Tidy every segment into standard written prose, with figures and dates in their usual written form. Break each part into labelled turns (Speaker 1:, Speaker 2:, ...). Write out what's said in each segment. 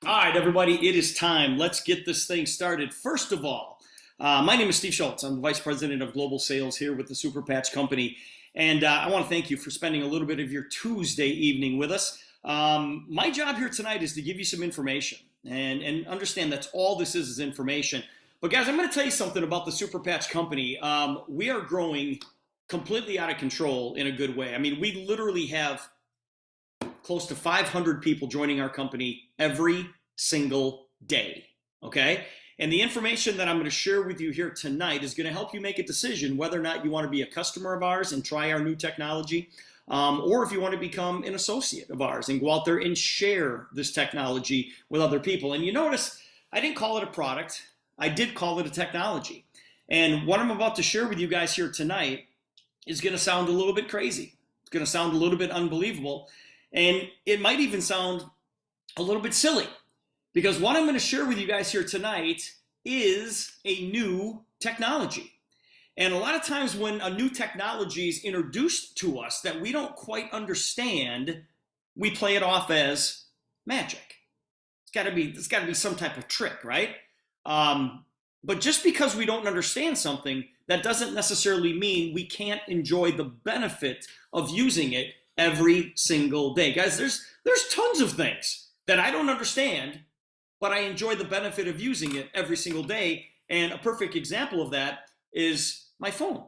Speaker 1: All right, everybody, it is time. Let's get this thing started. First of all, my name is Steve Schultz. I'm the Vice President of Global Sales here with the Super Patch Company. And I want to thank you for spending a little bit of your Tuesday evening with us. My job here tonight is to give you some information and understand that's all this is information. But guys, I'm going to tell you something about the Super Patch Company. We are growing completely out of control in a good way. I mean, we literally have close to 500 people joining our company every single day, okay? And the information that I'm going to share with you here tonight is going to help you make a decision whether or not you want to be a customer of ours and try our new technology, or if you want to become an associate of ours and go out there and share this technology with other people. And you notice I didn't call it a product. I did call it a technology. And what I'm about to share with you guys here tonight is going to sound a little bit crazy. It's going to sound a little bit unbelievable. And it might even sound a little bit silly, because what I'm going to share with you guys here tonight is a new technology. And a lot of times when a new technology is introduced to us that we don't quite understand, we play it off as magic. It's got to be some type of trick, right? But just because we don't understand something, that doesn't necessarily mean we can't enjoy the benefit of using it every single day. Guys, there's tons of things that I don't understand, but I enjoy the benefit of using it every single day. And a perfect example of that is my phone.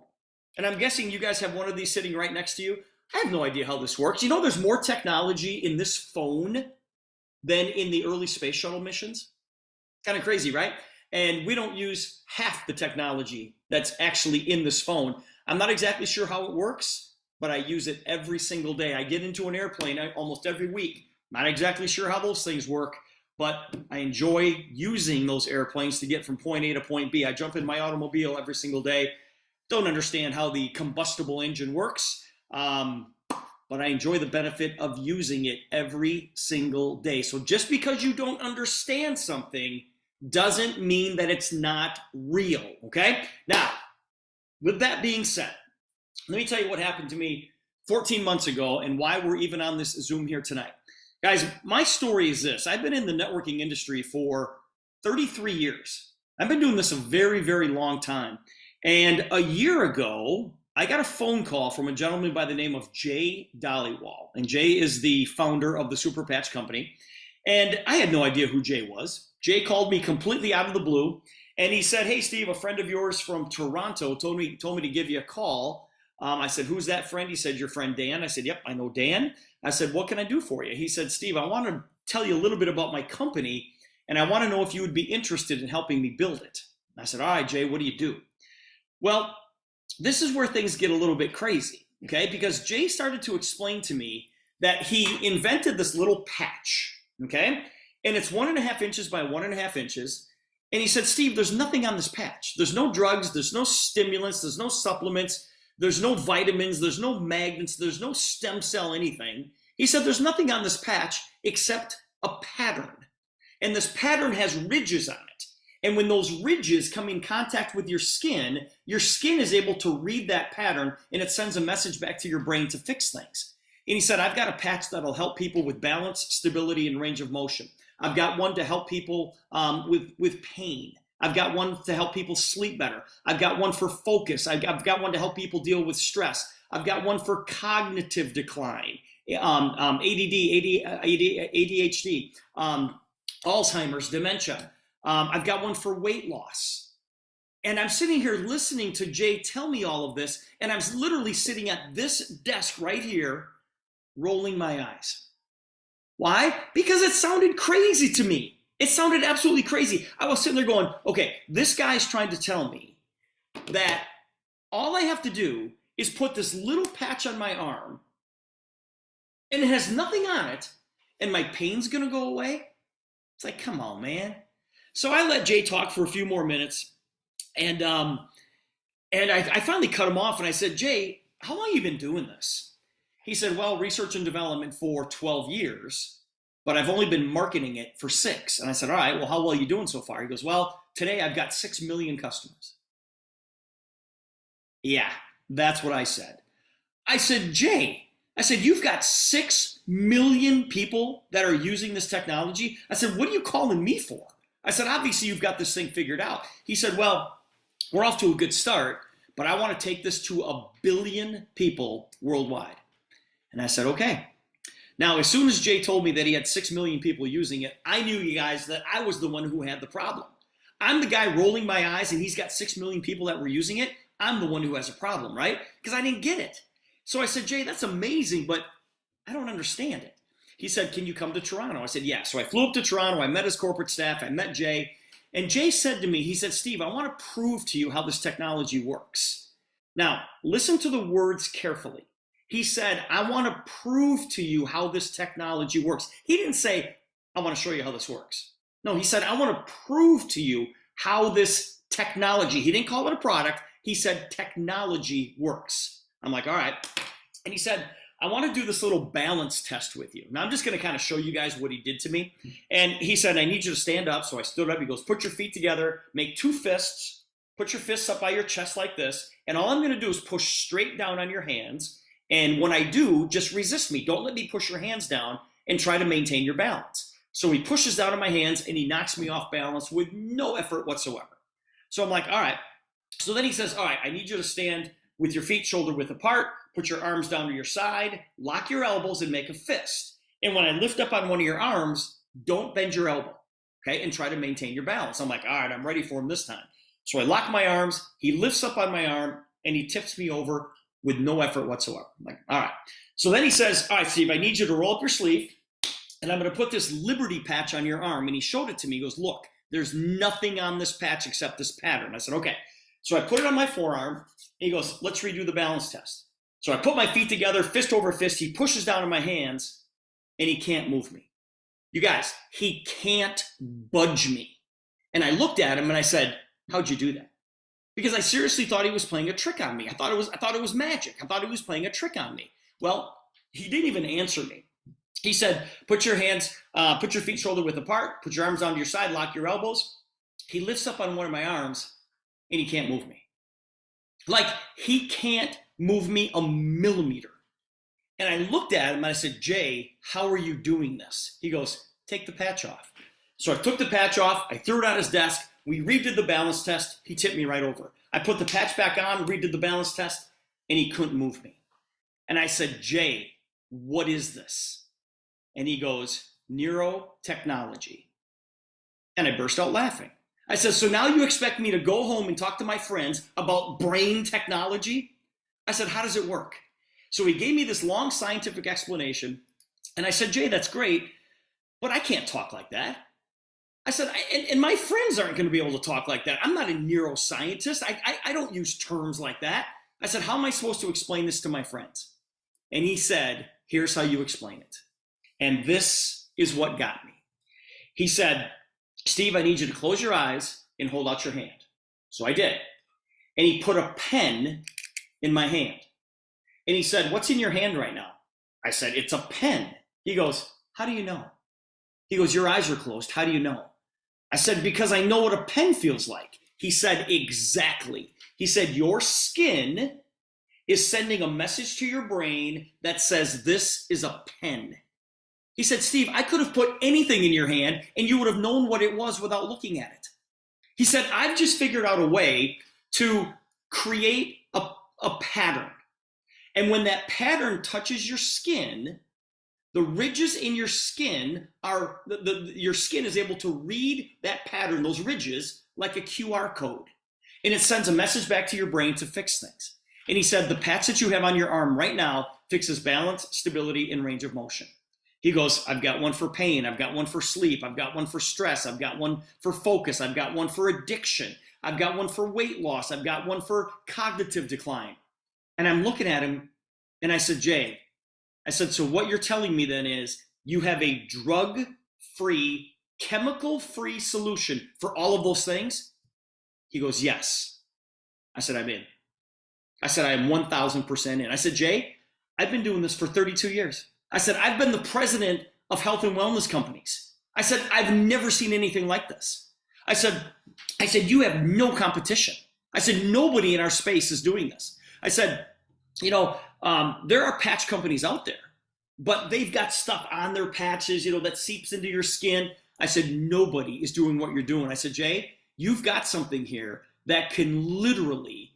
Speaker 1: And I'm guessing you guys have one of these sitting right next to you. I have no idea how this works. You know, there's more technology in this phone than in the early space shuttle missions. Kind of crazy, right? And we don't use half the technology that's actually in this phone. I'm not exactly sure how it works, but I use it every single day. I get into an airplane almost every week. Not exactly sure how those things work, but I enjoy using those airplanes to get from point A to point B. I jump in my automobile every single day. Don't understand how the combustible engine works, but I enjoy the benefit of using it every single day. So just because you don't understand something doesn't mean that it's not real, okay? Now, with that being said, let me tell you what happened to me 14 months ago and why we're even on this Zoom here tonight. Guys, my story is this. I've been in the networking industry for 33 years. I've been doing this a very, very long time. And a year ago, I got a phone call from a gentleman by the name of Jay Dollywall. And Jay is the founder of the Super Patch Company. And I had no idea who Jay was. Jay called me completely out of the blue. And he said, "Hey, Steve, a friend of yours from Toronto told me to give you a call." I said, "Who's that friend?" He said, "Your friend Dan." I said, "Yep, I know Dan." I said, "What can I do for you?" He said, "Steve, I want to tell you a little bit about my company, and I want to know if you would be interested in helping me build it." I said, "All right, Jay, what do you do?" Well, this is where things get a little bit crazy, okay? Because Jay started to explain to me that he invented this little patch, okay? And it's 1.5 inches by 1.5 inches. And he said, "Steve, there's nothing on this patch. There's no drugs, there's no stimulants, there's no supplements, there's no vitamins, there's no magnets, there's no stem cell anything." He said, "There's nothing on this patch except a pattern. And this pattern has ridges on it. And when those ridges come in contact with your skin is able to read that pattern, and it sends a message back to your brain to fix things." And he said, "I've got a patch that'll help people with balance, stability, and range of motion. I've got one to help people with pain. I've got one to help people sleep better. I've got one for focus. I've got one to help people deal with stress. I've got one for cognitive decline, ADD, ADHD, Alzheimer's, dementia. I've got one for weight loss." And I'm sitting here listening to Jay tell me all of this, and I'm literally sitting at this desk right here, rolling my eyes. Why? Because it sounded crazy to me. It sounded absolutely crazy. I was sitting there going, okay, this guy's trying to tell me that all I have to do is put this little patch on my arm, and it has nothing on it, and my pain's gonna go away? It's like, come on, man. So I let Jay talk for a few more minutes, and I finally cut him off, and I said, "Jay, how long have you been doing this?" He said, "Well, research and development for 12 years, but I've only been marketing it for 6. And I said, "All right, well, how well are you doing so far?" He goes, "Well, today I've got 6 million customers." Yeah, that's what I said. I said, "Jay, I said, you've got 6 million people that are using this technology. I said, what are you calling me for? I said, obviously you've got this thing figured out. He said, well, we're off to a good start, but I want to take this to 1 billion people worldwide. And I said, okay. Now, as soon as Jay told me that he had 6 million people using it, I knew, you guys, that I was the one who had the problem. I'm the guy rolling my eyes and he's got 6 million people that were using it. I'm the one who has a problem, right? Because I didn't get it. So I said, Jay, that's amazing, but I don't understand it. He said, can you come to Toronto? I said, yeah. So I flew up to Toronto. I met his corporate staff. I met Jay. And Jay said to me, he said, Steve, I want to prove to you how this technology works. Now, listen to the words carefully. He said, I want to prove to you how this technology works. He didn't say, I want to show you how this works. No, he said, I want to prove to you how this technology, he didn't call it a product, he said technology works. I'm like, all right. And he said, I want to do this little balance test with you. Now, I'm just going to kind of show you guys what he did to me. And he said, I need you to stand up. So I stood up. He goes, put your feet together, make 2 fists, put your fists up by your chest like this. And all I'm going to do is push straight down on your hands. And when I do, just resist me. Don't let me push your hands down and try to maintain your balance. So he pushes down on my hands and he knocks me off balance with no effort whatsoever. So I'm like, all right. So then he says, all right, I need you to stand with your feet shoulder width apart, put your arms down to your side, lock your elbows and make a fist. And when I lift up on one of your arms, don't bend your elbow, okay? And try to maintain your balance. I'm like, all right, I'm ready for him this time. So I lock my arms, he lifts up on my arm and he tips me over with no effort whatsoever. I'm like, all right. So then he says, all right, Steve, I need you to roll up your sleeve and I'm going to put this Liberty patch on your arm. And he showed it to me. He goes, look, there's nothing on this patch except this pattern. I said, okay. So I put it on my forearm. And he goes, let's redo the balance test. So I put my feet together, fist over fist. He pushes down on my hands and he can't move me. You guys, he can't budge me. And I looked at him and I said, how'd you do that? Because I seriously thought he was playing a trick on me. I thought it was magic. I thought he was playing a trick on me. Well, he didn't even answer me. He said, put your feet shoulder width apart, put your arms onto your side, lock your elbows. He lifts up on one of my arms and he can't move me. Like, he can't move me a millimeter. And I looked at him and I said, Jay, how are you doing this? He goes, take the patch off. So I took the patch off. I threw it on his desk. We redid the balance test. He tipped me right over. I put the patch back on, redid the balance test, and he couldn't move me. And I said, Jay, what is this? And he goes, neurotechnology. And I burst out laughing. I said, so now you expect me to go home and talk to my friends about brain technology? I said, how does it work? So he gave me this long scientific explanation. And I said, Jay, that's great, but I can't talk like that. I said, and my friends aren't going to be able to talk like that. I'm not a neuroscientist. I don't use terms like that. I said, how am I supposed to explain this to my friends? And he said, here's how you explain it. And this is what got me. He said, Steve, I need you to close your eyes and hold out your hand. So I did. And he put a pen in my hand. And he said, what's in your hand right now? I said, it's a pen. He goes, how do you know? He goes, your eyes are closed. How do you know? I said, because I know what a pen feels like. He said, exactly. He said, your skin is sending a message to your brain that says this is a pen. He said, Steve, I could have put anything in your hand and you would have known what it was without looking at it. He said, I've just figured out a way to create a pattern. And when that pattern touches your skin, the ridges in your skin are, your skin is able to read that pattern, those ridges, like a QR code. And it sends a message back to your brain to fix things. And he said, the patch that you have on your arm right now fixes balance, stability, and range of motion. He goes, I've got one for pain. I've got one for sleep. I've got one for stress. I've got one for focus. I've got one for addiction. I've got one for weight loss. I've got one for cognitive decline. And I'm looking at him and I said, Jay, I said, so what you're telling me then is you have a drug-free, chemical-free solution for all of those things? He goes, yes. I said, I'm in. I said, I am 1,000% in. I said, Jay, I've been doing this for 32 years. I said, I've been the president of health and wellness companies. I said, I've never seen anything like this. I said, you have no competition. I said, nobody in our space is doing this. I said, There are patch companies out there, but they've got stuff on their patches, that seeps into your skin. I said, nobody is doing what you're doing. I said, Jay, you've got something here that can literally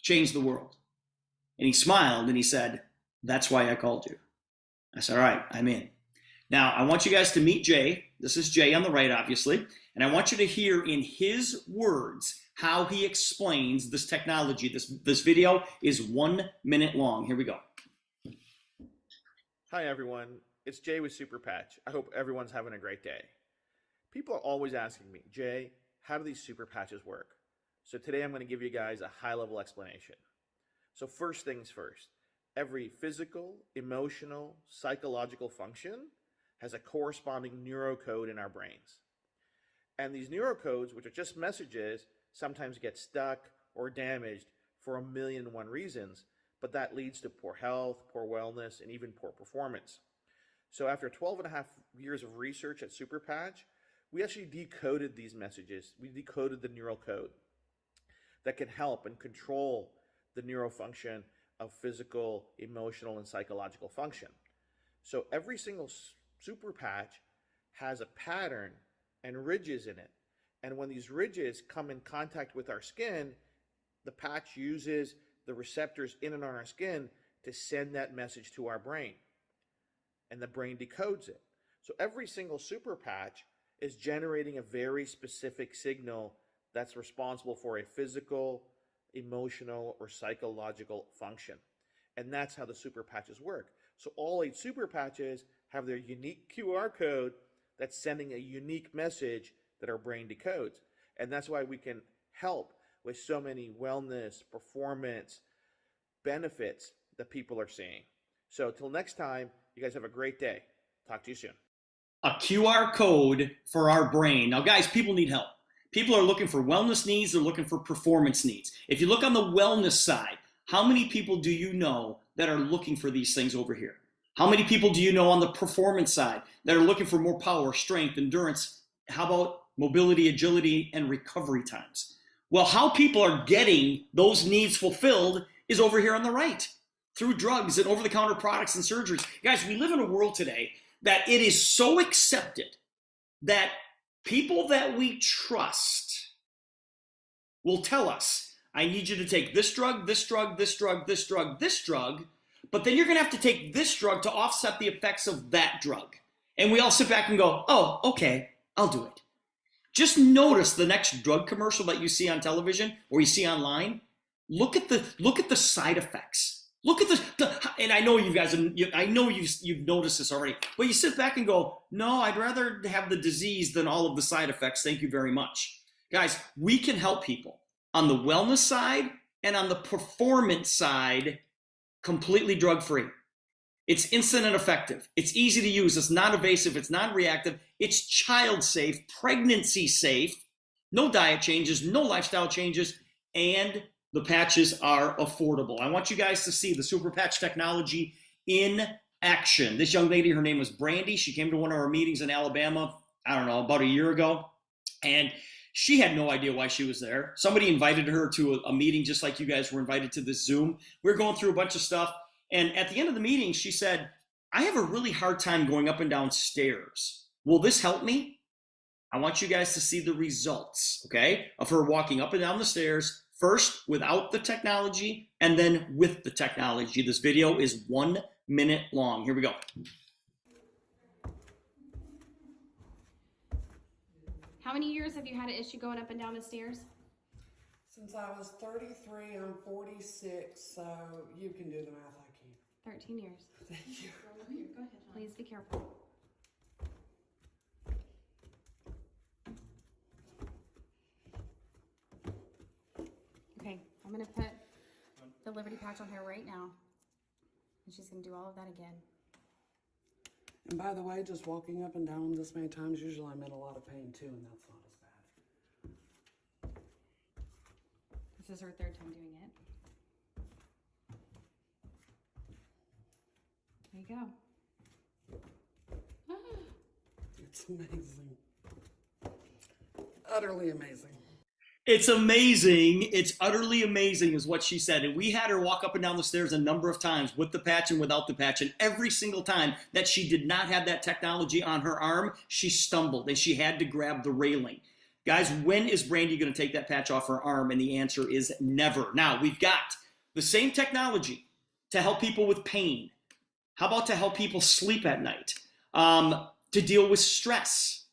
Speaker 1: change the world. And he smiled and he said, that's why I called you. I said, all right, I'm in. Now, I want you guys to meet Jay. This is Jay on the right, obviously. And I want you to hear in his words how he explains this technology. This video is 1 minute long. Here we go.
Speaker 2: Hi, everyone. It's Jay with Super Patch. I hope everyone's having a great day. People are always asking me, Jay, how do these super patches work? So today I'm going to give you guys a high-level explanation. So first things first, every physical, emotional, psychological function has a corresponding neurocode in our brains. And these neurocodes, which are just messages, sometimes get stuck or damaged for 1,000,001 reasons, but that leads to poor health, poor wellness, and even poor performance. So after 12.5 years of research at Super Patch, we actually decoded these messages. We decoded the neural code that can help and control the neurofunction of physical, emotional, and psychological function. So every single Super Patch has a pattern and ridges in it. And when these ridges come in contact with our skin, the patch uses the receptors in and on our skin to send that message to our brain. And the brain decodes it. So every single Super Patch is generating a very specific signal that's responsible for a physical, emotional, or psychological function. And that's how the Super Patches work. So all 8 Super Patches have their unique QR code that's sending a unique message that our brain decodes. And that's why we can help with so many wellness, performance benefits that people are seeing. So till next time, you guys have a great day. Talk to you soon.
Speaker 1: A QR code for our brain. Now, guys, people need help. People are looking for wellness needs. They're looking for performance needs. If you look on the wellness side, how many people do you know that are looking for these things over here? How many people do you know on the performance side that are looking for more power, strength, endurance? How about mobility, agility, and recovery times? Well, how people are getting those needs fulfilled is over here on the right, through drugs and over-the-counter products and surgeries. Guys, we live in a world today that it is so accepted that people that we trust will tell us, I need you to take this drug, this drug, this drug, this drug, this drug, but then you're going to have to take this drug to offset the effects of that drug. And we all sit back and go, oh, okay, I'll do it. Just notice the next drug commercial that you see on television or you see online. Look at the side effects. Look at and I know you guys, I know you've noticed this already, but you sit back and go, no, I'd rather have the disease than all of the side effects. Thank you very much. Guys, we can help people on the wellness side and on the performance side completely drug-free. It's instant and effective. It's easy to use. It's non-invasive. It's non-reactive. It's child-safe, pregnancy-safe, no diet changes, no lifestyle changes, and the patches are affordable. I want you guys to see the Super Patch technology in action. This young lady, her name was Brandy. She came to one of our meetings in Alabama, I don't know, about a year ago. And she had no idea why she was there. Somebody invited her to a meeting just like you guys were invited to this Zoom. We were going through a bunch of stuff. And at the end of the meeting, she said, I have a really hard time going up and down stairs. Will this help me? I want you guys to see the results, okay, of her walking up and down the stairs, first without the technology and then with the technology. This video is 1 minute long. Here we go.
Speaker 3: How many years have you had an issue going up and down the stairs?
Speaker 4: Since I was 33, I'm 46, so you can do the math, I can't.
Speaker 3: 13 years.
Speaker 4: Thank you.
Speaker 3: Go ahead, John. Please be careful. Okay, I'm going to put the Liberty patch on her right now. And she's going to do all of that again.
Speaker 4: And by the way, just walking up and down this many times, usually I'm in a lot of pain too, and that's not as bad.
Speaker 3: This is her 3rd time doing it. There you go.
Speaker 4: It's amazing. Utterly amazing.
Speaker 1: It's amazing. It's utterly amazing is what she said. And we had her walk up and down the stairs a number of times with the patch and without the patch. And every single time that she did not have that technology on her arm, she stumbled and she had to grab the railing. Guys, when is Brandy going to take that patch off her arm? And the answer is never. Now, we've got the same technology to help people with pain. How about to help people sleep at night? To deal with stress.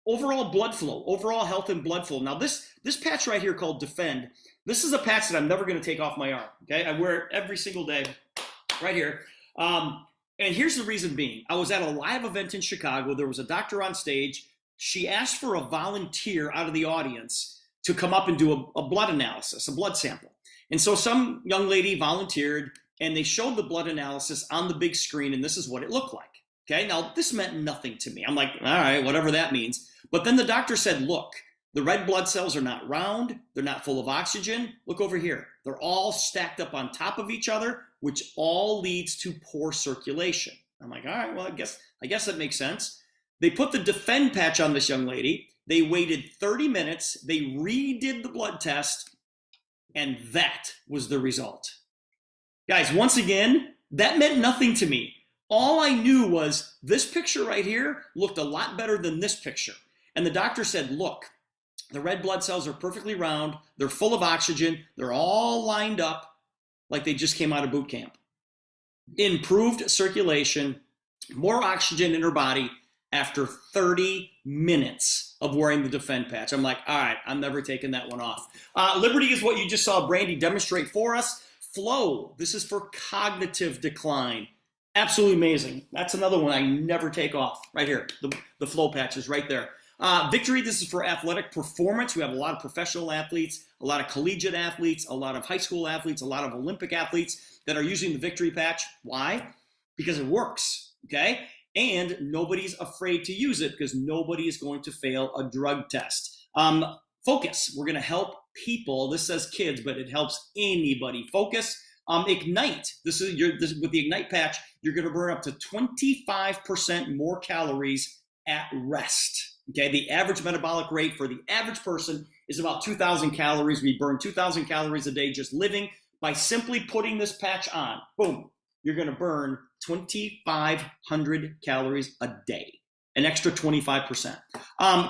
Speaker 1: Overall blood flow, overall health and blood flow. Now this patch right here called Defend, this is a patch that I'm never going to take off my arm. Okay, I wear it every single day, right here. And here's the reason being: I was at a live event in Chicago. There was a doctor on stage. She asked for a volunteer out of the audience to come up and do a blood analysis, a blood sample. And so some young lady volunteered, and they showed the blood analysis on the big screen, and this is what it looked like. Okay, now this meant nothing to me. I'm like, all right, whatever that means. But then the doctor said, look, the red blood cells are not round. They're not full of oxygen. Look over here. They're all stacked up on top of each other, which all leads to poor circulation. I'm like, all right, well, I guess that makes sense. They put the Defend patch on this young lady. They waited 30 minutes. They redid the blood test, and that was the result. Guys, once again, that meant nothing to me. All I knew was this picture right here looked a lot better than this picture. And the doctor said, look, the red blood cells are perfectly round. They're full of oxygen. They're all lined up like they just came out of boot camp. Improved circulation, more oxygen in her body after 30 minutes of wearing the Defend patch. I'm like, all right, I'm never taking that one off. Liberty is what you just saw Brandy demonstrate for us. Flow, this is for cognitive decline. Absolutely amazing. That's another one I never take off. Right here, the Flow patch is right there. Victory, this is for athletic performance. We have a lot of professional athletes, a lot of collegiate athletes, a lot of high school athletes, a lot of Olympic athletes that are using the Victory patch. Why? Because it works, okay? And nobody's afraid to use it because nobody is going to fail a drug test. Focus, we're going to help people. This says kids, but it helps anybody. Focus. Ignite, this with the Ignite patch, you're going to burn up to 25% more calories at rest. Okay, the average metabolic rate for the average person is about 2,000 calories. We burn 2,000 calories a day just living. By simply putting this patch on, boom, you're going to burn 2,500 calories a day, an extra 25%.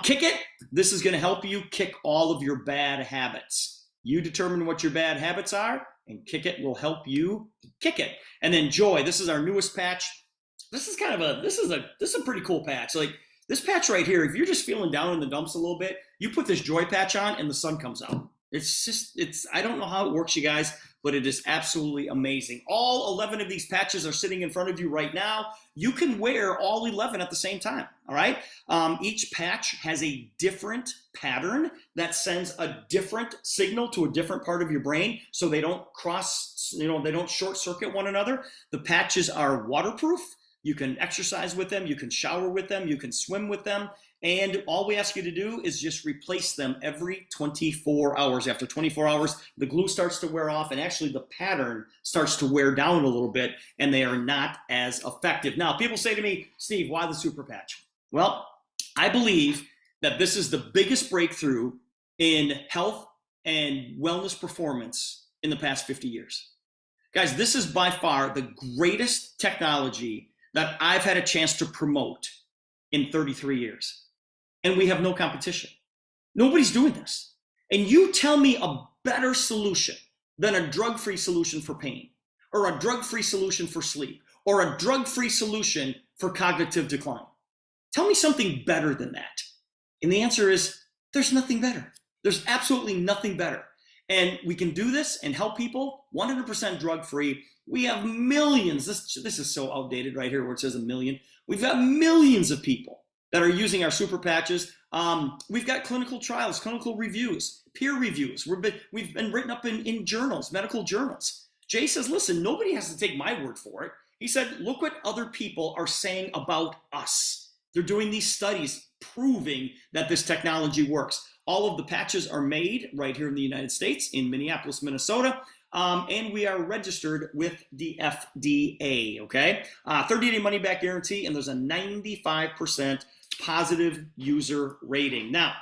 Speaker 1: Kick It, this is going to help you kick all of your bad habits. You determine what your bad habits are, and Kick It will help you kick it. And then Joy, this is our newest patch. This is a pretty cool patch. Like this patch right here, if you're just feeling down in the dumps a little bit, you put this Joy patch on and the sun comes out. I don't know how it works, you guys, but it is absolutely amazing. All 11 of these patches are sitting in front of you right now. You can wear all 11 at the same time, all right? Each patch has a different pattern that sends a different signal to a different part of your brain so they don't they don't short circuit one another. The patches are waterproof. You can exercise with them, you can shower with them, you can swim with them, and all we ask you to do is just replace them every 24 hours. After 24 hours, the glue starts to wear off, and actually the pattern starts to wear down a little bit, and they are not as effective. Now, people say to me, Steve, why the super patch? Well, I believe that this is the biggest breakthrough in health and wellness performance in the past 50 years. Guys, this is by far the greatest technology that I've had a chance to promote in 33 years. And we have no competition. Nobody's doing this. And you tell me a better solution than a drug-free solution for pain, or a drug-free solution for sleep, or a drug-free solution for cognitive decline. Tell me something better than that. And the answer is, there's nothing better. There's absolutely nothing better. And we can do this and help people 100% drug-free. We have millions. This is so outdated right here where it says a million. We've got millions of people that are using our super patches. We've got clinical trials, clinical reviews, peer reviews. We've been written up in journals, medical journals. Jay says, listen, nobody has to take my word for it. He said, look what other people are saying about us. They're doing these studies proving that this technology works. All of the patches are made right here in the United States, in Minneapolis, Minnesota. And we are registered with the FDA, okay? 30-day money-back guarantee, and there's a 95% positive user rating. Now,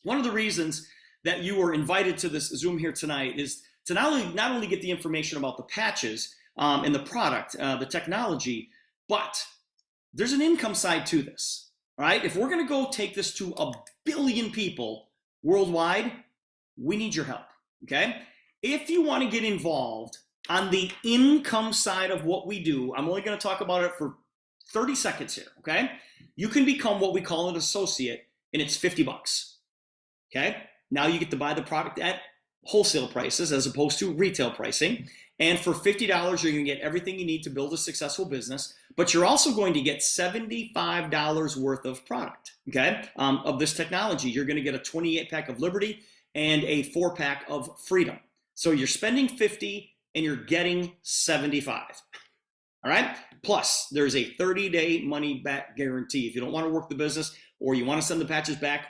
Speaker 1: one of the reasons that you were invited to this Zoom here tonight is to not only get the information about the patches and the product, the technology, but there's an income side to this. All right. If we're going to go take this to 1 billion people worldwide, we need your help. Okay. If you want to get involved on the income side of what we do, I'm only going to talk about it for 30 seconds here. Okay. You can become what we call an associate, and it's $50. Okay. Now you get to buy the product at wholesale prices as opposed to retail pricing. And for $50, you're going to get everything you need to build a successful business, but you're also going to get $75 worth of product, okay, of this technology. You're going to get a 28-pack of Liberty and a 4-pack of Freedom. So you're spending $50 and you're getting $75. All right. Plus, there's a 30-day money-back guarantee. If you don't want to work the business or you want to send the patches back,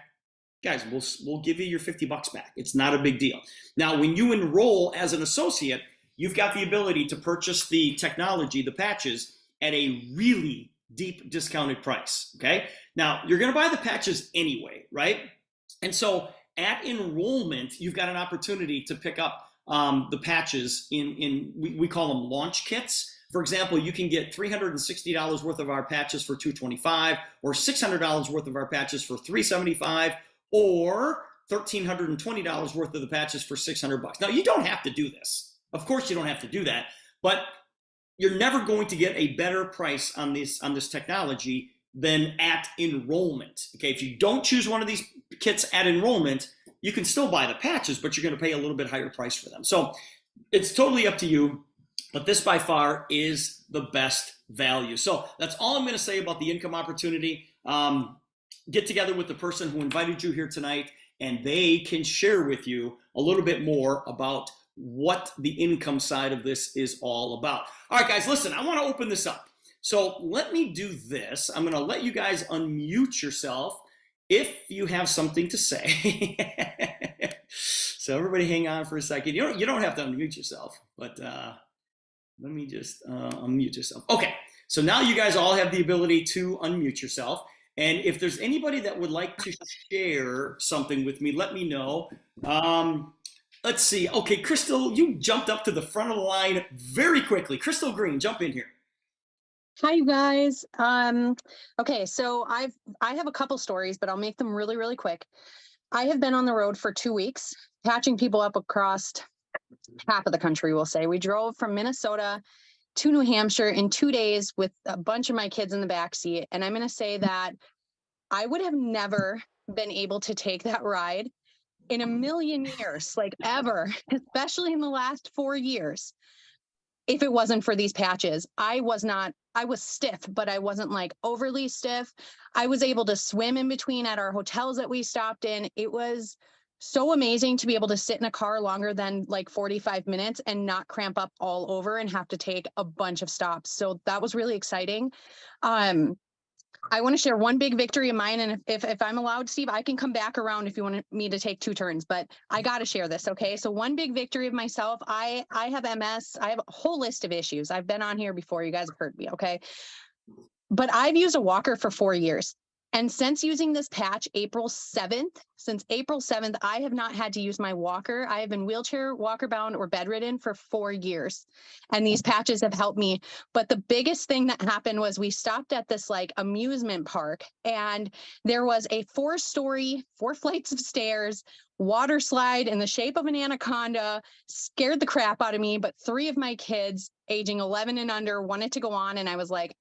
Speaker 1: guys, we'll give you your $50 back. It's not a big deal. Now, when you enroll as an associate, you've got the ability to purchase the technology, the patches, at a really deep discounted price, okay? Now, you're going to buy the patches anyway, right? And so at enrollment, you've got an opportunity to pick up the patches we call them launch kits. For example, you can get $360 worth of our patches for $225, or $600 worth of our patches for $375, or $1,320 worth of the patches for $600. Now, you don't have to do this. Of course, you don't have to do that, but you're never going to get a better price on this technology than at enrollment. Okay, if you don't choose one of these kits at enrollment, you can still buy the patches, but you're going to pay a little bit higher price for them. So it's totally up to you, but this by far is the best value. So that's all I'm going to say about the income opportunity. Get together with the person who invited you here tonight, and they can share with you a little bit more about what the income side of this is all about. All right, guys, listen, I want to open this up. So let me do this. I'm going to let you guys unmute yourself if you have something to say. So everybody hang on for a second. You don't have to unmute yourself, but let me just unmute yourself. Okay, so now you guys all have the ability to unmute yourself. And if there's anybody that would like to share something with me, let me know. Let's see. Okay, Crystal, you jumped up to the front of the line very quickly. Crystal Green, jump in here.
Speaker 5: Hi, you guys. Okay, so I have a couple stories, but I'll make them really, really quick. I have been on the road for 2 weeks, patching people up across half of the country, we'll say. We drove from Minnesota to New Hampshire in 2 days with a bunch of my kids in the backseat. And I'm going to say that I would have never been able to take that ride in a million years, like ever, especially in the last 4 years, if it wasn't for these patches. I was stiff, but I wasn't like overly stiff. I was able to swim in between at our hotels that we stopped in. It was so amazing to be able to sit in a car longer than like 45 minutes and not cramp up all over and have to take a bunch of stops. So that was really exciting. I want to share one big victory of mine. And if I'm allowed, Steve, I can come back around if you want me to take 2 turns, but I got to share this. Okay. So one big victory of myself, I have MS. I have a whole list of issues. I've been on here before. You guys have heard me. Okay. But I've used a walker for 4 years. And since using this patch, since April 7th, I have not had to use my walker. I have been wheelchair, walker bound, or bedridden for 4 years. And these patches have helped me. But the biggest thing that happened was we stopped at this like amusement park, and there was a 4-story, 4 flights of stairs, water slide in the shape of an anaconda. Scared the crap out of me. But 3 of my kids, aging 11 and under, wanted to go on. And I was like,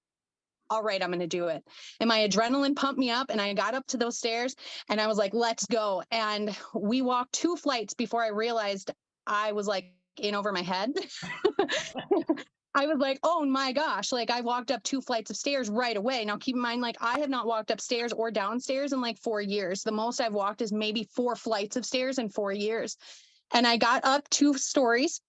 Speaker 5: all right, I'm going to do it. And my adrenaline pumped me up, and I got up to those stairs and I was like, let's go. And we walked 2 flights before I realized I was like in over my head. I was like, oh my gosh, like I walked up 2 flights of stairs right away. Now keep in mind, like I have not walked upstairs or downstairs in like 4 years. The most I've walked is maybe 4 flights of stairs in 4 years. And I got up 2 stories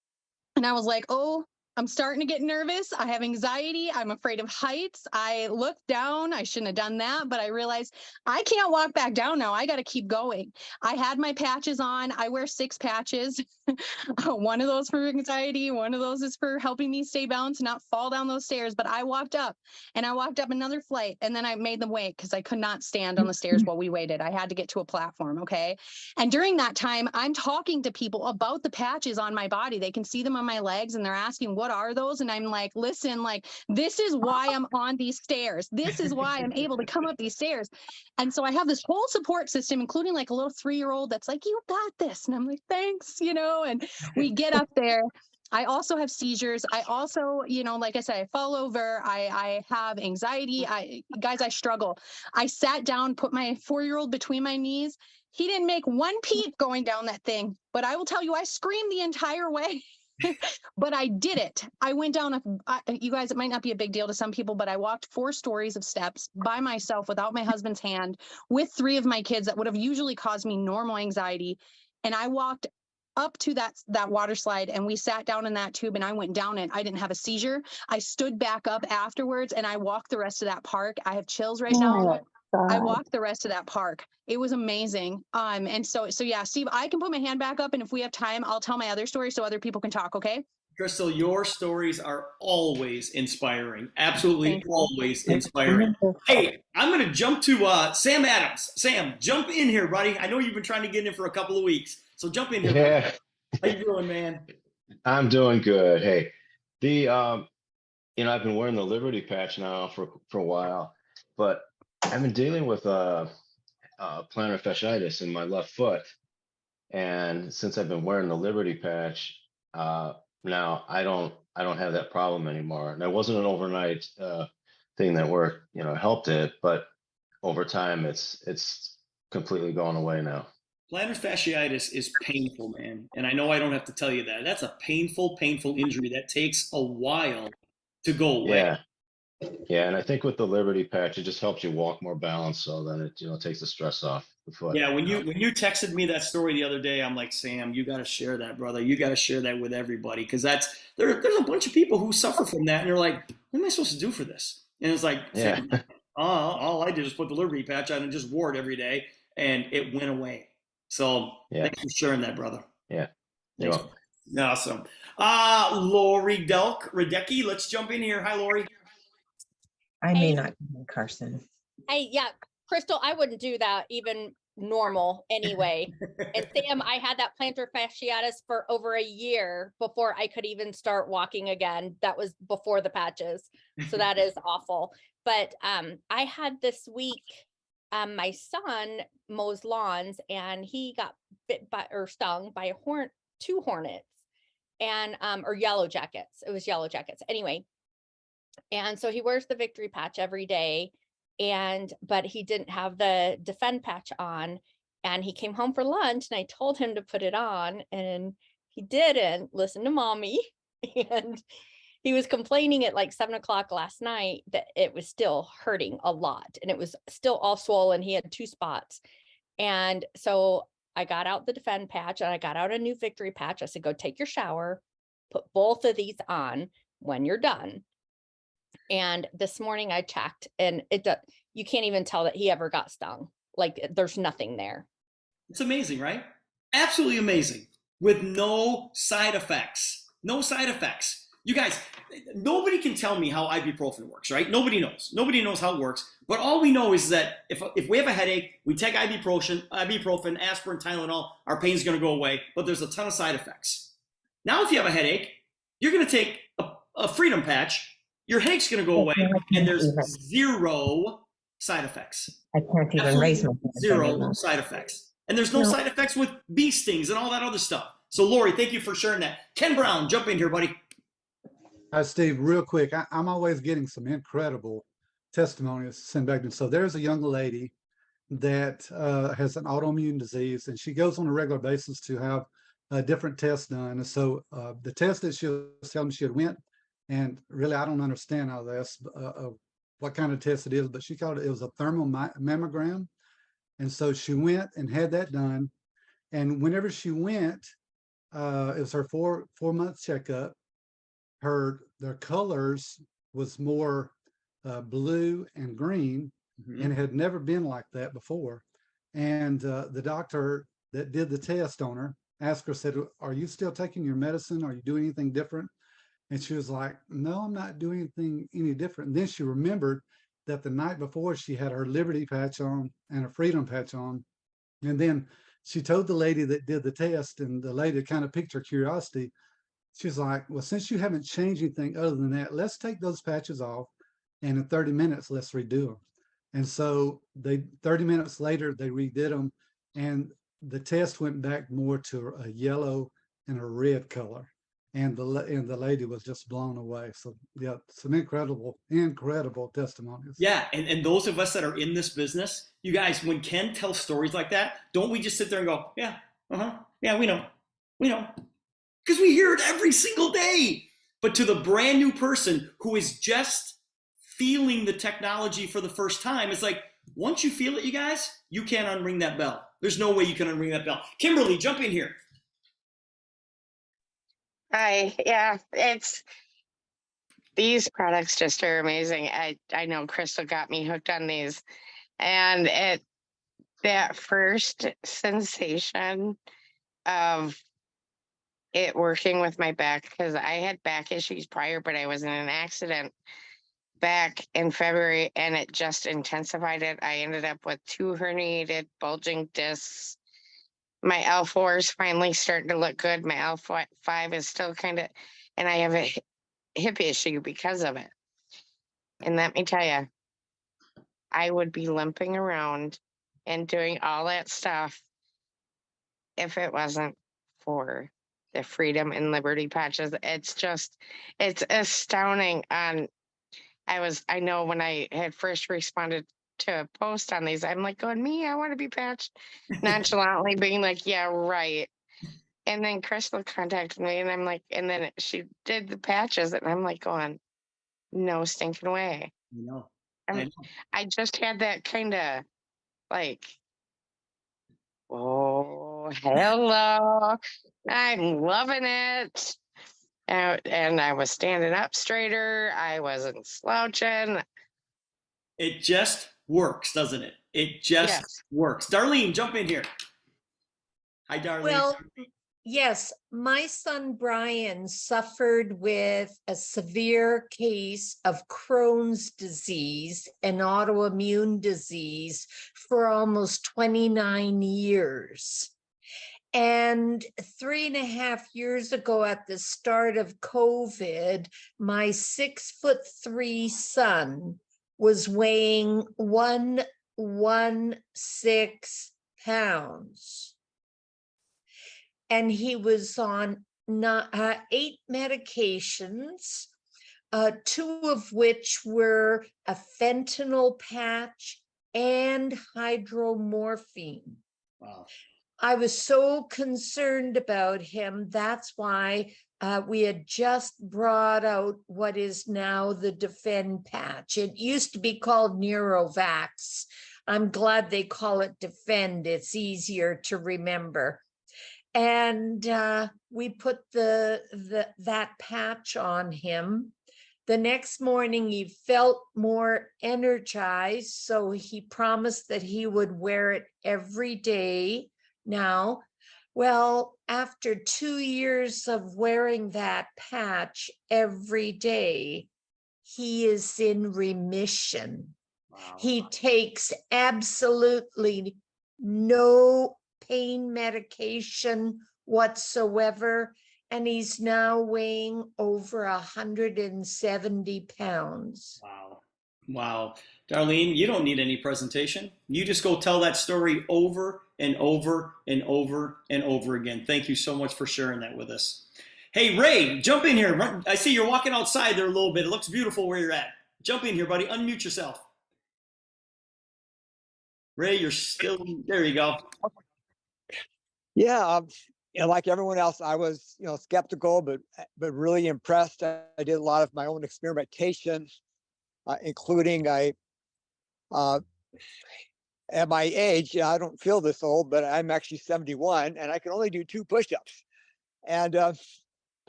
Speaker 5: and I was like, oh, I'm starting to get nervous. I have anxiety. I'm afraid of heights. I looked down. I shouldn't have done that, but I realized I can't walk back down now. I got to keep going. I had my patches on. I wear 6 patches. One of those for anxiety. One of those is for helping me stay balanced, not fall down those stairs. But I walked up and I walked up another flight and then I made them wait because I could not stand on the stairs while we waited. I had to get to a platform. Okay. And during that time, I'm talking to people about the patches on my body. They can see them on my legs and they're asking, what are those? And I'm like, listen, like, this is why I'm on these stairs. This is why I'm able to come up these stairs. And so I have this whole support system, including like a little 3-year-old that's like, you got this. And I'm like, thanks, you know, and we get up there. I also have seizures. I also, you know, like I said, I fall over. I have anxiety. Guys, I struggle. I sat down, put my 4-year-old between my knees. He didn't make one peep going down that thing, but I will tell you, I screamed the entire way. But I did it. I went down, you guys, it might not be a big deal to some people, but I walked 4 stories of steps by myself without my husband's hand with 3 of my kids that would have usually caused me normal anxiety. And I walked up to that water slide and we sat down in that tube and I went down it. I didn't have a seizure. I stood back up afterwards and I walked the rest of that park. I have chills right now. I walked the rest of that park. It was amazing. And so yeah, Steve, I can put my hand back up and if we have time, I'll tell my other story so other people can talk. Okay.
Speaker 1: Crystal, your stories are always inspiring. Absolutely always inspiring. Hey, I'm going to jump to Sam Adams. Sam, jump in here, buddy. I know you've been trying to get in for a couple of weeks. So jump in here.
Speaker 6: Yeah,
Speaker 1: How you doing, man?
Speaker 6: I'm doing good. Hey, I've been wearing the Liberty patch now for a while, but I've been dealing with plantar fasciitis in my left foot, and since I've been wearing the Liberty patch, now I don't have that problem anymore. And it wasn't an overnight thing that helped it, but over time it's completely gone away now.
Speaker 1: Plantar fasciitis is painful, man. And I know I don't have to tell you that. That's a painful, painful injury that takes a while to go away.
Speaker 6: Yeah. Yeah, and I think with the Liberty patch, it just helps you walk more balanced, so then it takes the stress off the foot.
Speaker 1: Yeah, when you texted me that story the other day, I'm like, Sam, you got to share that, brother. You got to share that with everybody because there's a bunch of people who suffer from that, and they're like, what am I supposed to do for this? And it's like,
Speaker 6: Yeah.
Speaker 1: Sam, all I did was put the Liberty patch on and just wore it every day, and it went away. So thanks for sharing that, brother.
Speaker 6: Yeah. You're welcome.
Speaker 1: Awesome. Lori Radecki, let's jump in here. Hi, Lori.
Speaker 7: I may not be Carson.
Speaker 8: Hey, yeah, Crystal, I wouldn't do that even normal anyway. And Sam, I had that plantar fasciitis for over a year before I could even start walking again. That was before the patches. So that is awful. But I had this week, my son mows lawns and he got bit by or stung by 2 hornets and or yellow jackets. It was yellow jackets. Anyway. And so he wears the victory patch every day. But he didn't have the defend patch on, and he came home for lunch and I told him to put it on and he didn't listen to mommy. And he was complaining at like 7 o'clock last night that it was still hurting a lot and it was still all swollen. He had 2 spots. And so I got out the defend patch and I got out a new victory patch. I said, go take your shower, put both of these on when you're done. And this morning I checked and you can't even tell that he ever got stung. Like there's nothing there.
Speaker 1: It's amazing, right? Absolutely amazing. With no side effects. No side effects. You guys, nobody can tell me how ibuprofen works, right? Nobody knows. Nobody knows how it works. But all we know is that if we have a headache, we take ibuprofen, aspirin, Tylenol, our pain's going to go away. But there's a ton of side effects. Now, if you have a headache, you're going to take a Freedom patch. Your headache's going to go away, and there's 0 side effects.
Speaker 7: I can't even raise my hand.
Speaker 1: 0 side effects. And there's no side effects with bee stings and all that other stuff. So, Lori, thank you for sharing that. Ken Brown, jump in here, buddy.
Speaker 9: Hi, Steve. Real quick, I'm always getting some incredible testimonies sent back to me. So there's a young lady that has an autoimmune disease, and she goes on a regular basis to have different tests done. And so the test that she was telling me she had went, and really, I don't understand all this, what kind of test it is, but she called it was a thermal mammogram. And so she went and had that done. And whenever she went, it was her 4-month checkup. their colors was more blue and green,
Speaker 1: Mhm.
Speaker 9: and it had never been like that before. And the doctor that did the test on her asked her, said, "Are you still taking your medicine? Are you doing anything different?" And she was like, "No, I'm not doing anything any different." And then she remembered that the night before she had her Liberty patch on and a Freedom patch on. And then she told the lady that did the test, and the lady kind of piqued her curiosity. She's like, "Well, since you haven't changed anything other than that, let's take those patches off, and in 30 minutes, let's redo them." And so 30 minutes later, they redid them, and the test went back more to a yellow and a red color. And the lady was just blown away. So yeah, some incredible testimonies.
Speaker 1: Yeah, and those of us that are in this business, you guys, when Ken tells stories like that, don't we just sit there and go, yeah, yeah, we know, because we hear it every single day. But to the brand new person who is just feeling the technology for the first time, it's like, once you feel it, you guys, you can't unring that bell. There's no way you can unring that bell. Kimberly, jump in here.
Speaker 10: Hi, yeah, these products just are amazing. I know Crystal got me hooked on these, and that first sensation of it working with my back, because I had back issues prior, but I was in an accident back in February, and it just intensified it. I ended up with 2 herniated bulging discs. My L4 is finally starting to look good. My L5 is still kind of, and I have a hip issue because of it. And let me tell you, I would be limping around and doing all that stuff if it wasn't for the Freedom and Liberty patches. It's astounding. I know when I had first responded to a post on these, I'm like going, me, I want to be patched, nonchalantly being like, yeah, right. And then Crystal contacted me, and I'm like, and then she did the patches, and I'm like going, no stinking way. I just had that kind of like, oh, hello, I'm loving it. And I was standing up straighter. I wasn't slouching.
Speaker 1: It just works, doesn't it? It just works. Darlene, jump in here. Hi, Darlene.
Speaker 11: Well, yes, my son Brian suffered with a severe case of Crohn's disease, an autoimmune disease, for almost 29 years. And 3.5 years ago, at the start of COVID, my 6'3" son was weighing 116 pounds. And he was on 8 medications, 2 of which were a fentanyl patch and hydromorphine.
Speaker 1: Wow.
Speaker 11: I was so concerned about him. That's why we had just brought out what is now the Defend patch. It used to be called Neurovax. I'm glad they call it Defend. It's easier to remember. And we put that patch on him. The next morning, he felt more energized, so he promised that he would wear it every day now. Well, after 2 years of wearing that patch every day, he is in remission. Wow. He takes absolutely no pain medication whatsoever, and he's now weighing over 170 pounds.
Speaker 1: Wow. Wow. Darlene, you don't need any presentation. You just go tell that story over and over and over and over again. Thank you so much for sharing that with us. Hey, Ray, jump in here. I see you're walking outside there a little bit. It looks beautiful where you're at. Jump in here, buddy. Unmute yourself. Ray, you're still, there you go.
Speaker 12: Yeah, like everyone else, I was, skeptical, but really impressed. I did a lot of my own experimentation, including at my age, I don't feel this old, but I'm actually 71, and I can only do 2 push-ups. And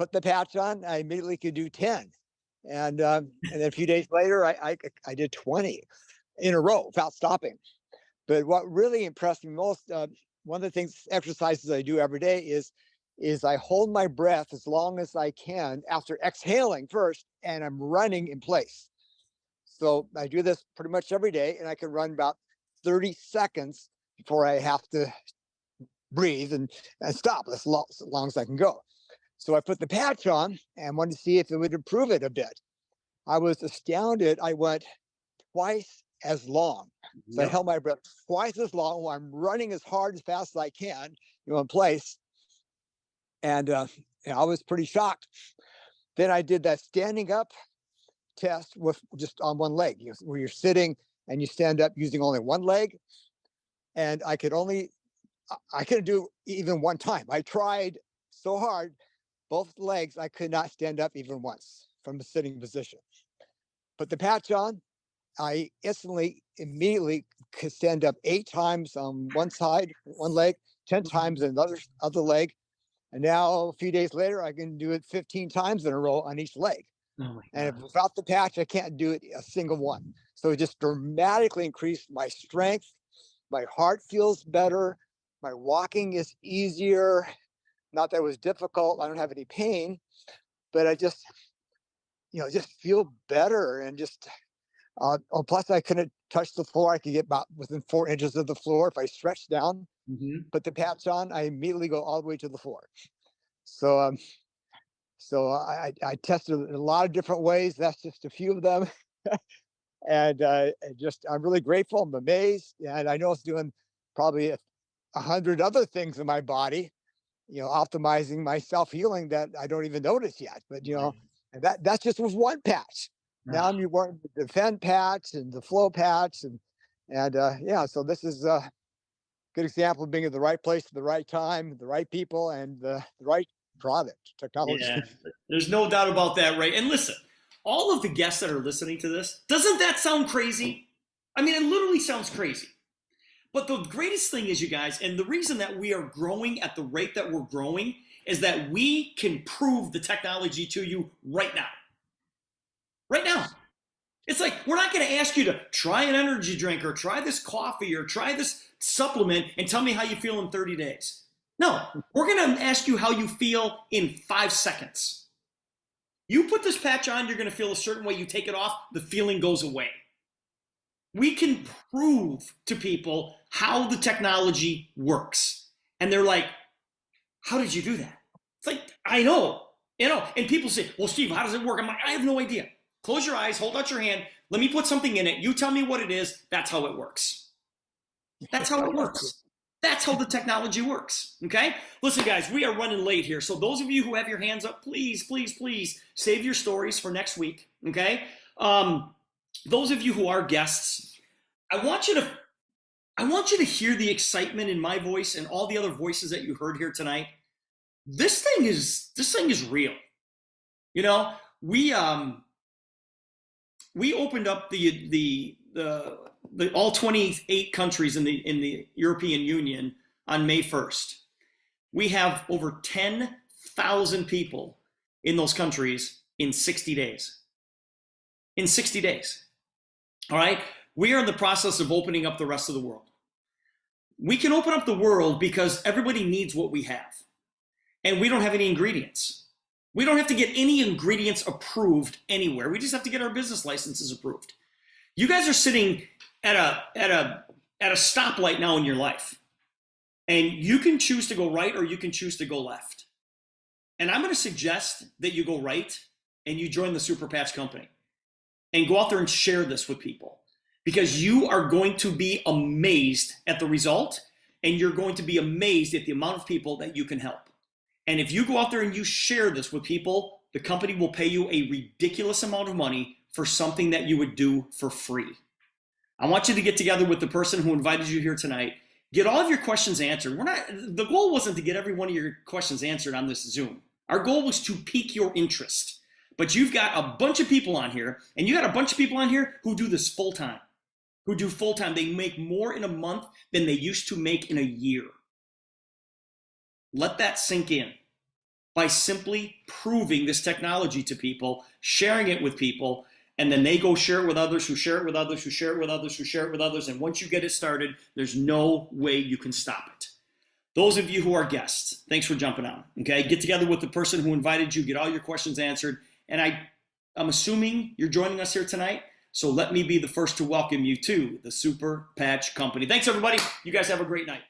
Speaker 12: put the patch on, I immediately could do 10. And then a few days later, I did 20 in a row without stopping. But what really impressed me most, one of the things, exercises I do every day is I hold my breath as long as I can after exhaling first, and I'm running in place. So I do this pretty much every day, and I can run about 30 seconds before I have to breathe and stop as long as I can go. So I put the patch on and wanted to see if it would improve it a bit. I was astounded. I went twice as long. So I held my breath twice as long while I'm running as hard, as fast as I can, in place. And I was pretty shocked. Then I did that standing up test with just on one leg, where you're sitting and you stand up using only one leg. And I couldn't do even one time. I tried so hard, both legs, I could not stand up even once from a sitting position. Put the patch on, I immediately could stand up 8 times on one side, one leg, 10 times on the other leg. And now a few days later, I can do it 15 times in a row on each leg. And without the patch, I can't do it a single one. So it just dramatically increased my strength. My heart feels better. My walking is easier. Not that it was difficult. I don't have any pain, but I just, just feel better. And just, plus I couldn't touch the floor. I could get about within 4 inches of the floor. If I stretch down, put the patch on, I immediately go all the way to the floor. So, I tested a lot of different ways. That's just a few of them. And I'm really grateful. I'm amazed. And I know it's doing probably 100 other things in my body, optimizing my self-healing that I don't even notice yet. But, and that's just with one patch. Now I'm wearing the Defend patch and the Flow patch. So this is a good example of being at the right place at the right time, the right people, and the right product, technology.
Speaker 1: Yeah, there's no doubt about that, right? And listen, all of the guests that are listening to this, doesn't that sound crazy? I mean, it literally sounds crazy. But the greatest thing is, you guys, and the reason that we are growing at the rate that we're growing is that we can prove the technology to you right now. Right now. It's like, we're not going to ask you to try an energy drink or try this coffee or try this supplement and tell me how you feel in 30 days. No, we're going to ask you how you feel in 5 seconds. You put this patch on, you're going to feel a certain way. You take it off, the feeling goes away. We can prove to people how the technology works. And they're like, how did you do that? It's like, I know, and people say, well, Steve, how does it work? I'm like, I have no idea. Close your eyes, hold out your hand. Let me put something in it. You tell me what it is. That's how it works. That's how it works. That's how the technology works, okay? Listen, guys, we are running late here. So those of you who have your hands up, please, please, please save your stories for next week, okay? Those of you who are guests, I want you to hear the excitement in my voice and all the other voices that you heard here tonight. This thing is real. We opened up the all 28 countries in the European Union on May 1st. We have over 10,000 people in those countries in 60 days. In 60 days. All right? We are in the process of opening up the rest of the world. We can open up the world because everybody needs what we have. And we don't have any ingredients. We don't have to get any ingredients approved anywhere. We just have to get our business licenses approved. You guys are sitting at a stoplight now in your life. And you can choose to go right or you can choose to go left. And I'm going to suggest that you go right and you join the Super Patch Company. And go out there and share this with people. Because you are going to be amazed at the result. And you're going to be amazed at the amount of people that you can help. And if you go out there and you share this with people, the company will pay you a ridiculous amount of money for something that you would do for free. I want you to get together with the person who invited you here tonight. Get all of your questions answered. The goal wasn't to get every one of your questions answered on this Zoom. Our goal was to pique your interest. But you've got a bunch of people on here, and you got a bunch of people on here who do this full time. They make more in a month than they used to make in a year. Let that sink in. by simply proving this technology to people, sharing it with people, and then they go share it with others who share it with others who share it with others who share it with others. And once you get it started, there's no way you can stop it. Those of you who are guests, thanks for jumping on. Okay, get together with the person who invited you, get all your questions answered. And I'm assuming you're joining us here tonight. So let me be the first to welcome you to the Super Patch Company. Thanks, everybody. You guys have a great night.